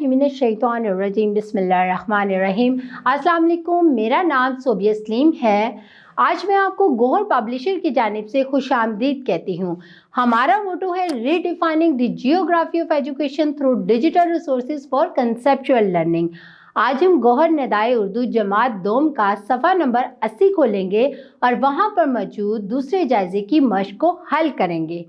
मिनश्शैतानिर्रजीम बिस्मिल्लाहिर्रहमानिर्रहीम। अस्सलाम वालेकुम, मेरा नाम सोबिया सलीम है। आज मैं आपको गौहर पब्लिशर की जानिब से खुशामदीद कहती हूँ। हमारा मोटो है redefining the geography of education through digital resources for conceptual learning. आज हम गौहर निदाए उर्दू जमात दोम का सफ़ा नंबर 80 खोलेंगे और वहाँ पर मौजूद दूसरे जायजे की मश्क को हल करेंगे।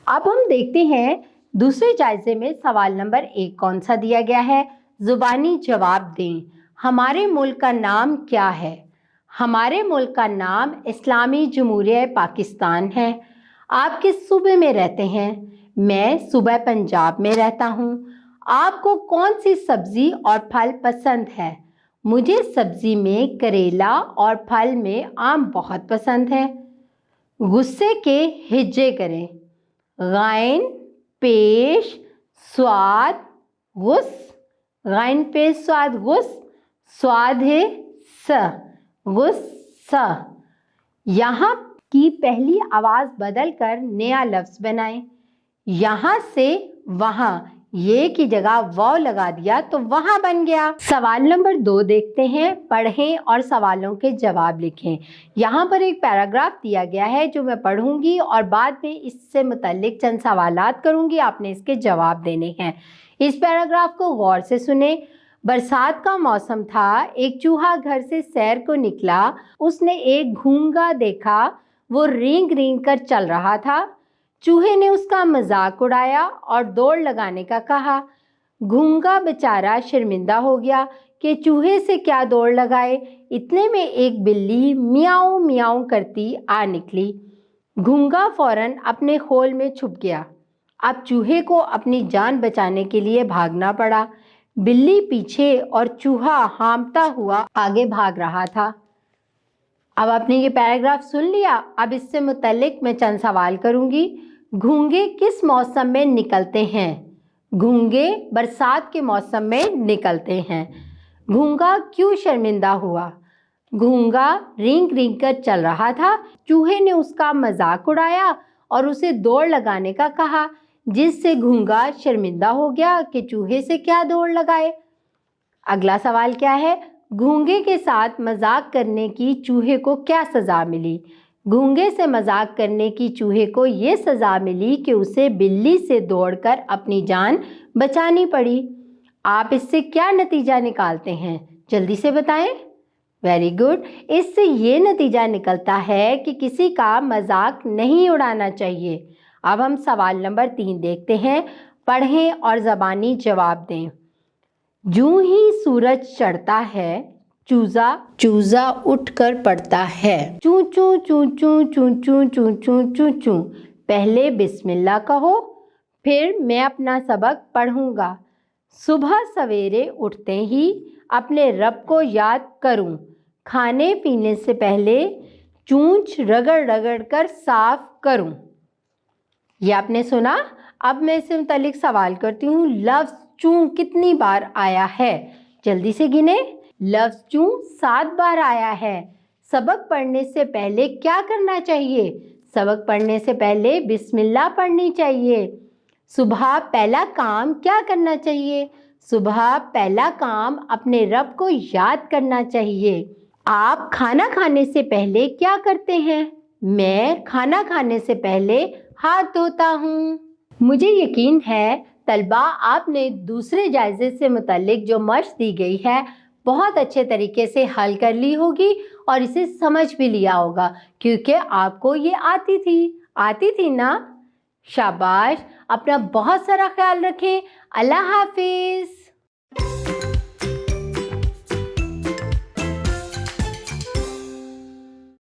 अब हम देखते हैं दूसरे जायजे में सवाल नंबर 1 कौन सा दिया गया है। ज़ुबानी जवाब दें। हमारे मुल्क का नाम क्या है? हमारे मुल्क का नाम इस्लामी जमहूरिया पाकिस्तान है। आप किस सूबे में रहते हैं? मैं सूबा पंजाब में रहता हूँ। आपको कौन सी सब्ज़ी और फल पसंद है? मुझे सब्ज़ी में करेला और फल में आम बहुत पसंद है। गुस्से के हिज्जे करें। गाइन पेश स्वाद गुस, गाइन पेश स्वाद गुस, स्वाद है स, गुस्सा। यहाँ की पहली आवाज़ बदल कर नया लफ्ज़ बनाएं। यहाँ से वहाँ ये की जगह वाव लगा दिया तो वहाँ बन गया। सवाल नंबर 2 देखते हैं। पढ़ें और सवालों के जवाब लिखें। यहाँ पर एक पैराग्राफ दिया गया है जो मैं पढ़ूंगी और बाद में इससे मुतल्लिक चंद सवालात करूंगी। आपने इसके जवाब देने हैं। इस पैराग्राफ को गौर से सुने। बरसात का मौसम था। एक चूहा घर से सैर को निकला। उसने एक घोंघा देखा। वो रेंग रेंग कर चल रहा था। चूहे ने उसका मजाक उड़ाया और दौड़ लगाने का कहा। घोंघा बेचारा शर्मिंदा हो गया कि चूहे से क्या दौड़ लगाए। इतने में एक बिल्ली मियाऊं मियाऊं करती आ निकली। घोंघा फौरन अपने खोल में छुप गया। अब चूहे को अपनी जान बचाने के लिए भागना पड़ा। बिल्ली पीछे और चूहा हांफता हुआ आगे भाग रहा था। अब आपने ये पैराग्राफ सुन लिया। अब इससे मुतल्लिक मैं चंद सवाल करूंगी। घोंघे किस मौसम में निकलते हैं? घोंघे बरसात के मौसम में निकलते हैं। घोंघा क्यों शर्मिंदा हुआ? घोंघा रेंग रेंग कर चल रहा था। चूहे ने उसका मजाक उड़ाया और उसे दौड़ लगाने का कहा, जिससे घोंघा शर्मिंदा हो गया कि चूहे से क्या दौड़ लगाए। अगला सवाल क्या है? घोंघे के साथ मजाक करने की चूहे को क्या सज़ा मिली? घोंघे से मजाक करने की चूहे को ये सज़ा मिली कि उसे बिल्ली से दौड़कर अपनी जान बचानी पड़ी। आप इससे क्या नतीजा निकालते हैं? जल्दी से बताएं। Very good. इससे ये नतीजा निकलता है कि किसी का मजाक नहीं उड़ाना चाहिए। अब हम सवाल नंबर 3 देखते हैं। पढ़ें और ज़बानी जवाब दें। यूं ही सूरज चढ़ता है, चूजा उठकर पड़ता है। चू चू चू चू चू चू चू चू चू चू। पहले बिस्मिल्लाह कहो, फिर मैं अपना सबक पढ़ूंगा। सुबह सवेरे उठते ही अपने रब को याद करूं। खाने पीने से पहले चूंच रगड़ रगड़ कर साफ करूं। ये आपने सुना। अब मैं इससे मुतालिक सवाल करती हूँ। लफ्ज़ चूं कितनी बार आया है? जल्दी से गिने। लफ्ज़ चूं 7 बार आया है। सबक पढ़ने से पहले क्या करना चाहिए? सबक पढ़ने से पहले बिस्मिल्लाह पढ़नी चाहिए। सुबह पहला काम क्या करना चाहिए? सुबह पहला काम अपने रब को याद करना चाहिए। आप खाना खाने से पहले क्या करते हैं? मैं खाना खाने से पहले हाथ धोता हूँ। मुझे यकीन है तलबा आपने दूसरे जायजे से मुतल्लिक जो मश्क दी गई है बहुत अच्छे तरीके से हल कर ली होगी और इसे समझ भी लिया होगा, क्योंकि आपको ये आती थी ना। शाबाश। अपना बहुत सारा ख्याल रखें। अल्लाह हाफिज़।